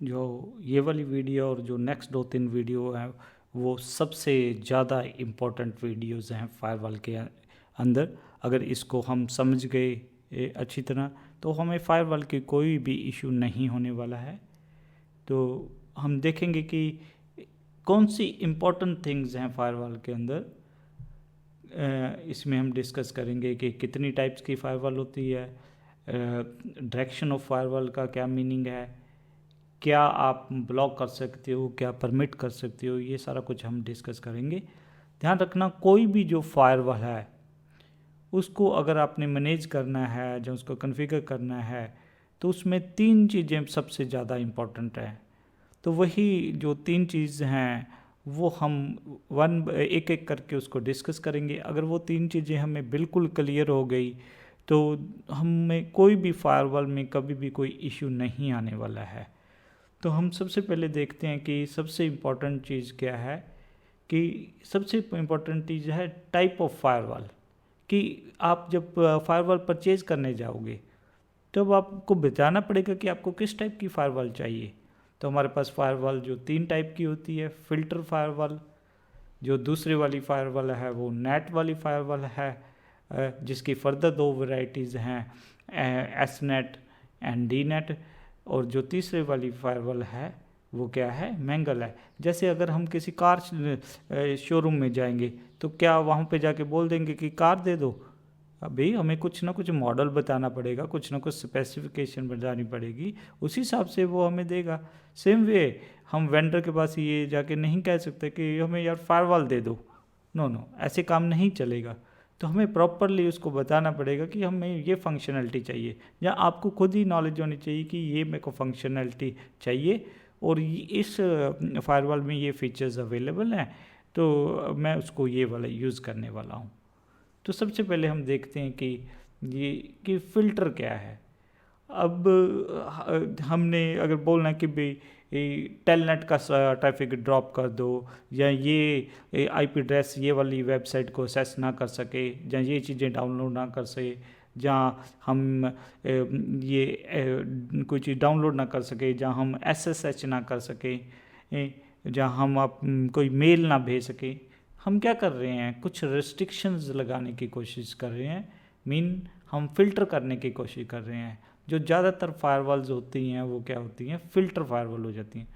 जो ये वाली वीडियो और जो नेक्स्ट 2-3 वीडियो है वो सबसे ज़्यादा इम्पोर्टेंट वीडियोज़ हैं फायरवॉल के अंदर। अगर इसको हम समझ गए अच्छी तरह तो हमें फायरवॉल की कोई भी इशू नहीं होने वाला है। तो हम देखेंगे कि कौन सी इम्पोर्टेंट थिंग्स हैं फायरवॉल के अंदर। इसमें हम डिस्कस करेंगे कि कितनी टाइप्स की फायरवॉल होती है, डायरेक्शन ऑफ फायरवॉल का क्या मीनिंग है, क्या आप ब्लॉक कर सकते हो, क्या परमिट कर सकते हो, ये सारा कुछ हम डिस्कस करेंगे। ध्यान रखना कोई भी जो फायरवॉल है उसको अगर आपने मैनेज करना है, जो उसको कॉन्फ़िगर करना है, तो उसमें 3 चीज़ें सबसे ज़्यादा इम्पोर्टेंट हैं। तो वही जो 3 चीज़ हैं वो हम एक एक करके उसको डिस्कस करेंगे। अगर वो 3 चीज़ें हमें बिल्कुल क्लियर हो गई तो हमें कोई भी फायरवॉल में कभी भी कोई इशू नहीं आने वाला है। तो हम सबसे पहले देखते हैं कि सबसे इम्पोर्टेंट चीज़ क्या है। कि सबसे इम्पोर्टेंट चीज़ है टाइप ऑफ फायरवॉल। कि आप जब फायरवॉल परचेज़ करने जाओगे तब आपको बताना पड़ेगा कि आपको किस टाइप की फायरवॉल चाहिए। तो हमारे पास फायरवॉल जो 3 टाइप की होती है। फ़िल्टर फायरवॉल, जो दूसरी वाली फायरवॉल है वो नेट वाली फायरवॉल है, जिसकी फर्दर 2 वैरायटीज़ हैं, S net and D net. और जो तीसरी वाली फायरवॉल है वो क्या है, मैंगल है। जैसे अगर हम किसी कार शोरूम में जाएंगे तो क्या वहाँ पे जाके बोल देंगे कि कार दे दो। अभी हमें कुछ ना कुछ मॉडल बताना पड़ेगा, कुछ ना कुछ स्पेसिफिकेशन बतानी पड़ेगी, उसी हिसाब से वो हमें देगा। सेम वे हम वेंडर के पास ये जाके नहीं कह सकते कि हमें यार फायरवॉल दे दो। नो, ऐसे काम नहीं चलेगा। तो हमें प्रॉपरली उसको बताना पड़ेगा कि हमें ये फंक्शनलिटी चाहिए, या आपको खुद ही नॉलेज होनी चाहिए कि ये मेरे को फंक्शनलिटी चाहिए और इस फायरवॉल में ये फीचर्स अवेलेबल हैं, तो मैं उसको ये वाला यूज़ करने वाला हूँ। तो सबसे पहले हम देखते हैं कि फ़िल्टर क्या है। अब हमने अगर बोलना है कि भाई टेलनेट का ट्रैफिक ड्रॉप कर दो, या ये आईपी एड्रेस ये वाली वेबसाइट को एक्सेस ना कर सके, या ये चीज़ें डाउनलोड ना कर सके, जहाँ हम कोई चीज़ डाउनलोड ना कर सके, जहाँ हम एसएसएच ना कर सके, जहाँ हम कोई मेल ना भेज सके। हम क्या कर रहे हैं, कुछ रिस्ट्रिक्शंस लगाने की कोशिश कर रहे हैं। हम फ़िल्टर करने की कोशिश कर रहे हैं। जो ज़्यादातर फायरवॉल्स होती हैं वो क्या होती हैं, फ़िल्टर फायरवॉल हो जाती हैं।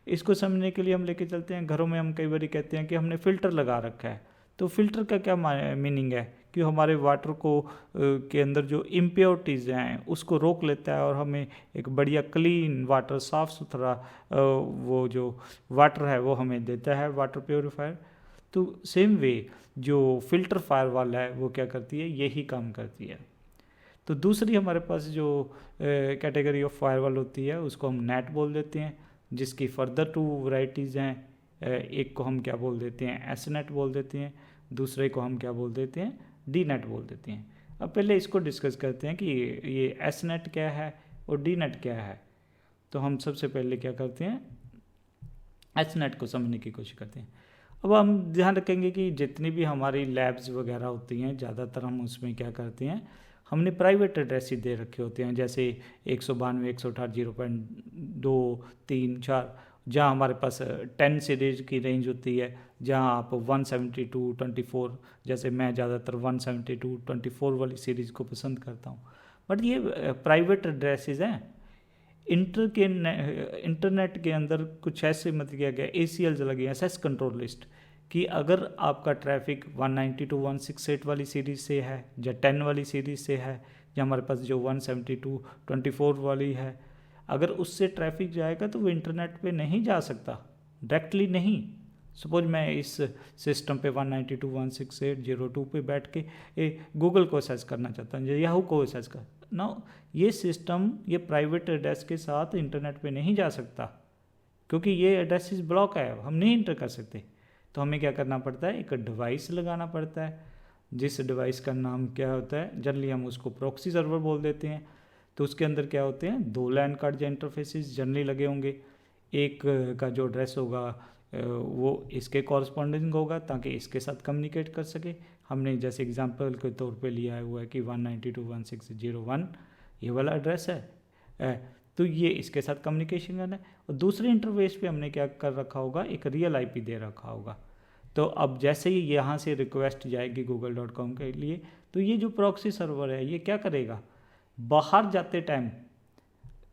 इसको समझने के लिए हम लेके चलते हैं, घरों में हम कई बार कहते हैं कि हमने फ़िल्टर लगा रखा है। तो फ़िल्टर का क्या मीनिंग है कि हमारे वाटर को के अंदर जो इम्प्योरिटीज़ हैं उसको रोक लेता है और हमें एक बढ़िया क्लीन वाटर, साफ़ सुथरा वो जो वाटर है वो हमें देता है, वाटर प्योरीफायर। तो सेम वे जो फ़िल्टर फायरवॉल है वो क्या करती है, यही काम करती है। तो दूसरी हमारे पास जो कैटेगरी ऑफ फायरवॉल होती है उसको हम नेट बोल देते हैं, जिसकी फर्दर 2 वैरायटीज़ हैं। एक को हम क्या बोल देते हैं, एस नेट बोल देते हैं, दूसरे को हम क्या बोल देते हैं, डी नेट बोल देते हैं। अब पहले इसको डिस्कस करते हैं कि ये एस नेट क्या है और डी नेट क्या है। तो हम सबसे पहले क्या करते हैं, एस नेट को समझने की कोशिश करते हैं। अब हम ध्यान रखेंगे कि जितनी भी हमारी लैब्स वगैरह होती हैं ज़्यादातर हम उसमें क्या करते हैं, हमने प्राइवेट एड्रेस ही दे रखे होते हैं, जैसे 192 168 0.234, जहाँ हमारे पास 10 सीरीज की रेंज होती है, जहाँ आप 172.24, जैसे मैं ज़्यादातर 172.24 वाली सीरीज़ को पसंद करता हूँ। बट ये प्राइवेट एड्रेसेस हैं। इंटरनेट के अंदर कुछ ऐसे मत किया गया, ACLs लगे, एक्सेस कंट्रोल लिस्ट, कि अगर आपका ट्रैफिक 192.168 वाली सीरीज़ से है, या 10 वाली सीरीज़ से है, या हमारे पास जो 172.24 वाली है, अगर उससे ट्रैफिक जाएगा तो वो इंटरनेट पे नहीं जा सकता, डायरेक्टली नहीं। सपोज मैं इस सिस्टम पे 192.168.02 पे बैठ के गूगल को एक्सेस करना चाहता हूँ, या याहू को एक्सेस कर ना, ये सिस्टम ये प्राइवेट एड्रेस के साथ इंटरनेट पे नहीं जा सकता, क्योंकि ये एड्रेस ब्लॉक है, हम नहीं इंटर कर सकते। तो हमें क्या करना पड़ता है, एक डिवाइस लगाना पड़ता है, जिस डिवाइस का नाम क्या होता है, जनरली हम उसको प्रॉक्सी सर्वर बोल देते हैं। तो उसके अंदर क्या होते हैं, 2 लैन कार्ड या इंटरफेसेस जनरली लगे होंगे। एक का जो एड्रेस होगा वो इसके कॉरस्पॉन्डिंग होगा, ताकि इसके साथ कम्युनिकेट कर सके। हमने जैसे एग्जांपल के तौर पे लिया हुआ है कि 192.168.0.1 ये वाला एड्रेस है। तो ये इसके साथ कम्युनिकेशन करना है। और दूसरे इंटरफेस पे हमने क्या कर रखा होगा, एक रियल आईपी दे रखा होगा। तो अब जैसे ही यहाँ से रिक्वेस्ट जाएगी google.com के लिए, तो ये जो प्रॉक्सी सर्वर है ये क्या करेगा, बाहर जाते टाइम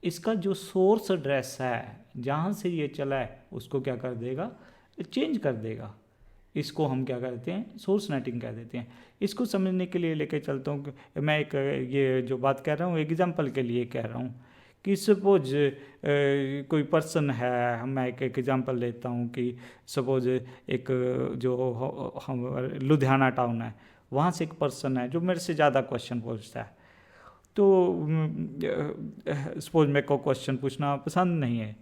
इसका जो सोर्स एड्रेस है जहाँ से ये चला है उसको क्या कर देगा, चेंज कर देगा। इसको हम क्या कहते हैं, सोर्स नेटिंग कह देते हैं। इसको समझने के लिए लेके चलता हूँ। मैं एक ये जो बात कह रहा हूँ एग्जांपल के लिए कह रहा हूँ कि सपोज कोई पर्सन है, मैं एक एग्जांपल लेता हूँ कि सपोज एक जो हम लुधियाना टाउन है, वहाँ से एक पर्सन है जो मेरे से ज़्यादा क्वेश्चन पूछता है। तो सपोज मेरे को क्वेश्चन पूछना पसंद नहीं है,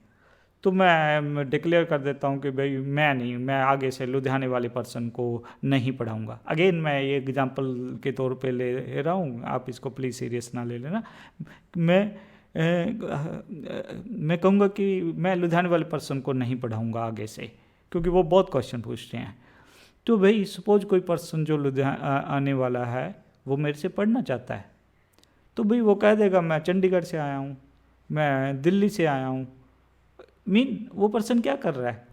तो मैं डिक्लेयर कर देता हूँ कि भाई मैं आगे से लुधियाने वाले पर्सन को नहीं पढ़ाऊँगा। अगेन मैं ये एग्जांपल के तौर पे ले रहा हूँ, आप इसको प्लीज़ सीरियस ना ले लेना। मैं कहूँगा कि मैं लुधियाने वाले पर्सन को नहीं पढ़ाऊँगा आगे से, क्योंकि वो बहुत क्वेश्चन पूछते हैं। तो भाई सपोज कोई पर्सन जो लुधियाना आने वाला है वो मेरे से पढ़ना चाहता है, तो भाई वो कह देगा मैं चंडीगढ़ से आया हूँ, मैं दिल्ली से आया हूँ। वो पर्सन क्या कर रहा है,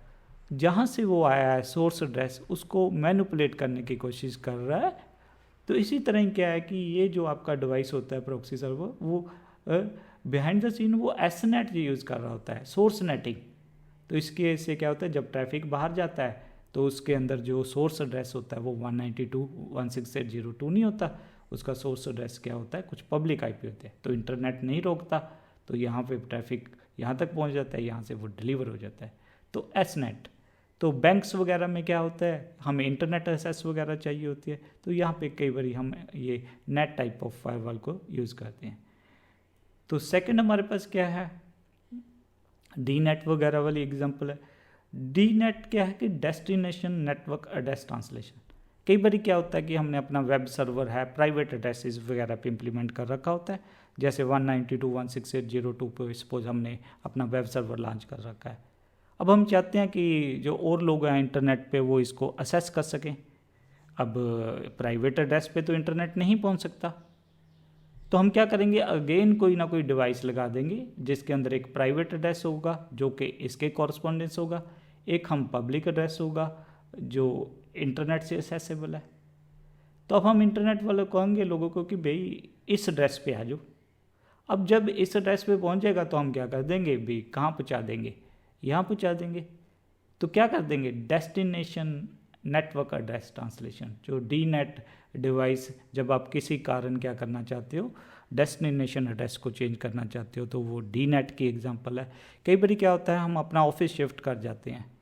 जहाँ से वो आया है सोर्स एड्रेस उसको मैनिपुलेट करने की कोशिश कर रहा है। तो इसी तरह क्या है कि ये जो आपका डिवाइस होता है प्रॉक्सी सर्वर, वो बिहाइंड द सीन वो एसनेट यूज़ कर रहा होता है, सोर्स नेटिंग। तो इसके से क्या होता है, जब ट्रैफिक बाहर जाता है तो उसके अंदर जो सोर्स एड्रेस होता है वो 192.168.0.2 नहीं होता, उसका सोर्स एड्रेस क्या होता है, कुछ पब्लिक आईपी होते हैं। तो इंटरनेट नहीं रोकता, तो यहाँ पे ट्रैफिक यहाँ तक पहुँच जाता है, यहाँ से वो डिलीवर हो जाता है। तो एसनेट। तो बैंक्स वगैरह में क्या होता है, हमें इंटरनेट एक्सेस वगैरह चाहिए होती है, तो यहाँ पे कई बार हम ये नेट टाइप ऑफ फायरवॉल को यूज़ करते हैं। तो सेकंड हमारे पास क्या है, डी नेट वगैरह वाली एग्जांपल है। डी नेट क्या है कि डेस्टिनेशन नेटवर्क एड्रेस ट्रांसलेशन। कई बार क्या होता है कि हमने अपना वेब सर्वर है प्राइवेट एड्रेसेस वगैरह पे इम्प्लीमेंट कर रखा होता है, जैसे 192.168.0.2 पे सपोज हमने अपना वेब सर्वर लॉन्च कर रखा है। अब हम चाहते हैं कि जो और लोग हैं इंटरनेट पे वो इसको असेस कर सकें। अब प्राइवेट एड्रेस पे तो इंटरनेट नहीं पहुंच सकता, तो हम क्या करेंगे, अगेन कोई ना कोई डिवाइस लगा देंगे जिसके अंदर एक प्राइवेट एड्रेस होगा जो कि इसके कॉरस्पॉन्डेंस होगा, एक हम पब्लिक एड्रेस होगा जो इंटरनेट से एक्सेसिबल है। तो अब हम इंटरनेट वाले कहेंगे लोगों को कि भाई इस एड्रेस पे आ जाओ। अब जब इस एड्रेस पे पहुंच जाएगा तो हम क्या कर देंगे, भाई कहाँ पहुँचा देंगे, यहाँ पहुँचा देंगे। तो क्या कर देंगे, डेस्टिनेशन नेटवर्क एड्रेस ट्रांसलेशन, जो डी नेट डिवाइस, जब आप किसी कारण क्या करना चाहते हो, डेस्टिनेशन एड्रेस को चेंज करना चाहते हो, तो वो डी नेट की एग्जांपल है। कई बार क्या होता है हम अपना ऑफिस शिफ्ट कर जाते हैं,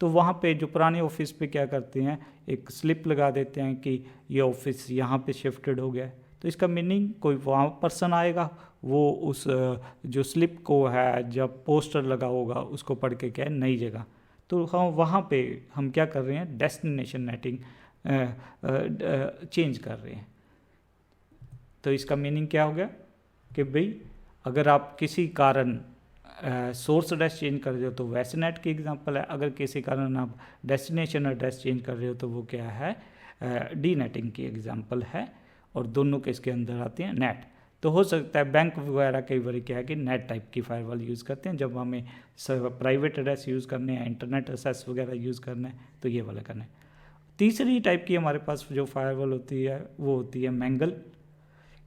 तो वहाँ पे जो पुराने ऑफिस पे क्या करते हैं, एक स्लिप लगा देते हैं कि ये ऑफिस यहाँ पे शिफ्टेड हो गया है। तो इसका मीनिंग कोई वहाँ पर्सन आएगा, वो उस जो स्लिप को है जब पोस्टर लगा होगा उसको पढ़ के क्या है नई जगह, तो हम वहाँ पे हम क्या कर रहे हैं, डेस्टिनेशन नेटिंग चेंज कर रहे हैं। तो इसका मीनिंग क्या हो गया कि भाई अगर आप किसी कारण सोर्स एड्रेस चेंज कर रहे हो तो वैसे नेट की एग्जांपल है, अगर किसी कारण आप डेस्टिनेशन एड्रेस चेंज कर रहे हो तो वो क्या है, डी नेटिंग की एग्जांपल है। और दोनों के इसके अंदर आते हैं नेट। तो हो सकता है बैंक वगैरह कई बार क्या है कि नेट टाइप की फायरवॉल यूज़ करते हैं, जब हमें प्राइवेट एड्रेस यूज़ करने हैं, इंटरनेट एक्सेस वगैरह यूज़ करना है, तो ये वाला करना है। तीसरी टाइप की हमारे पास जो फायरवॉल होती है वो होती है मैंगल।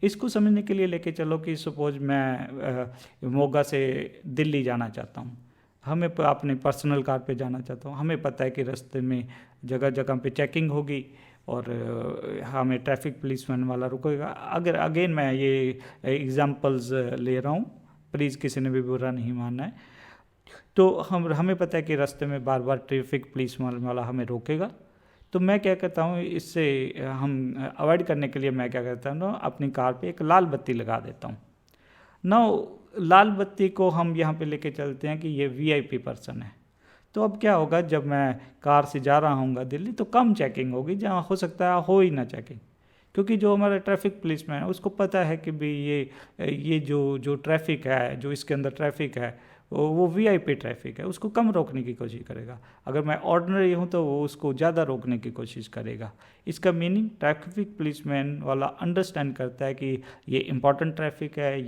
इसको समझने के लिए लेके चलो कि सपोज मैं मोगा से दिल्ली जाना चाहता हूँ, हमें अपने पर्सनल कार पे जाना चाहता हूँ, हमें पता है कि रास्ते में जगह जगह पे चेकिंग होगी और हमें ट्रैफिक पुलिसमैन वाला रुकेगा। अगर अगेन मैं ये एग्जांपल्स ले रहा हूँ, प्लीज़ किसी ने भी बुरा नहीं मानना है। तो हमें पता है कि रास्ते में बार बार ट्रैफिक पुलिसमैन वाला हमें रोकेगा, तो मैं क्या कहता हूँ, इससे हम अवॉइड करने के लिए मैं क्या करता हूँ ना, अपनी कार पे एक लाल बत्ती लगा देता हूँ ना। लाल बत्ती को हम यहाँ पे लेके चलते हैं कि ये वीआईपी पर्सन है। तो अब क्या होगा, जब मैं कार से जा रहा हूँगा दिल्ली तो कम चेकिंग होगी, जहाँ हो सकता है हो ही ना चेकिंग, क्योंकि जो हमारा ट्रैफिक पुलिसमैन है उसको पता है कि भाई ये जो ट्रैफिक है, जो इसके अंदर ट्रैफिक है वो वीआईपी ट्रैफिक है उसको कम रोकने की कोशिश करेगा। अगर मैं ऑर्डिनरी हूँ तो वो उसको ज़्यादा रोकने की कोशिश करेगा। इसका मीनिंग ट्रैफिक पुलिसमैन वाला अंडरस्टैंड करता है कि ये इंपॉर्टेंट ट्रैफिक है,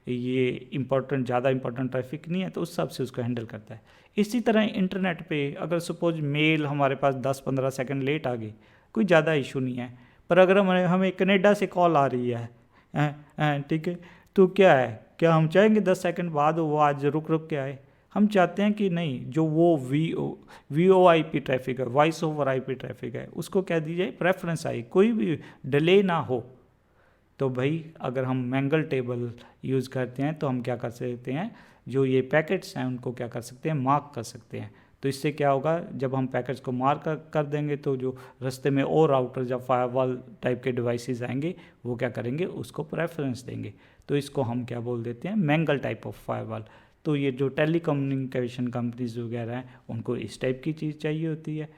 ये इंपॉर्टेंट ज़्यादा इंपॉर्टेंट ट्रैफिक नहीं है, तो उस हिसाब से उसको हैंडल करता है। इसी तरह इंटरनेट पे अगर सपोज मेल हमारे पास 10-15 सेकंड लेट आ गई, कोई ज़्यादा इशू नहीं है। पर अगर हमें कनाडा से कॉल आ रही है, ठीक है, तो क्या है, क्या हम चाहेंगे 10 सेकंड बाद वो आज रुक के आए? हम चाहते हैं कि नहीं, जो वो VoIP ट्रैफिक है, वॉइस ओवर IP ट्रैफिक है, उसको कह दीजिए प्रेफरेंस आई, कोई भी डिले ना हो। तो भाई अगर हम मैंगल टेबल यूज़ करते हैं तो हम क्या कर सकते हैं, जो ये पैकेट्स हैं उनको क्या कर सकते हैं, मार्क कर सकते हैं। तो इससे क्या होगा, जब हम पैकेट्स को मार्क कर देंगे तो जो रास्ते में और राउटर या फायरवॉल टाइप के डिवाइसेस आएंगे वो क्या करेंगे, उसको प्रेफरेंस देंगे। तो इसको हम क्या बोल देते हैं, मैंगल टाइप ऑफ फायरवॉल। तो ये जो टेलीकम्युनिकेशन कंपनीज वगैरह हैं उनको इस टाइप की चीज़ चाहिए होती है।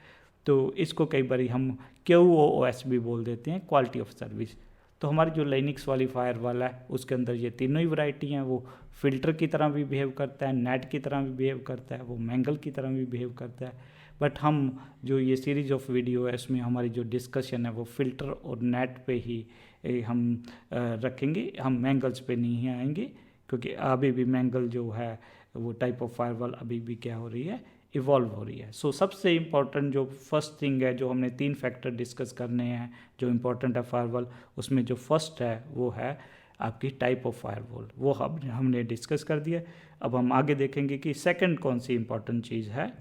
तो इसको कई बार हम QoS भी बोल देते हैं, क्वालिटी ऑफ सर्विस। तो हमारी जो लाइनिक्स वाली फायरवॉल है उसके अंदर ये तीनों ही वैरायटी हैं। वो फिल्टर की तरह भी बिहेव करता है, नेट की तरह भी बिहेव करता है, वो मैंगल की तरह भी बिहेव करता है। बट हम जो ये सीरीज़ ऑफ वीडियो है इसमें हमारी जो डिस्कशन है वो फिल्टर और नेट पे ही हम रखेंगे, हम मैंगल्स पे नहीं आएंगे, क्योंकि अभी भी मैंगल जो है वो टाइप ऑफ फायरवॉल अभी भी क्या हो रही है, इवॉल्व हो रही है। सो सबसे इम्पॉर्टेंट जो फर्स्ट थिंग है, जो हमने 3 फैक्टर डिस्कस करने हैं जो इम्पोर्टेंट है फायरवॉल, उसमें जो फर्स्ट है वो है आपकी टाइप ऑफ फायरवॉल, वो हमने डिस्कस कर दिया। अब हम आगे देखेंगे कि सेकंड कौन सी इम्पोर्टेंट चीज़ है।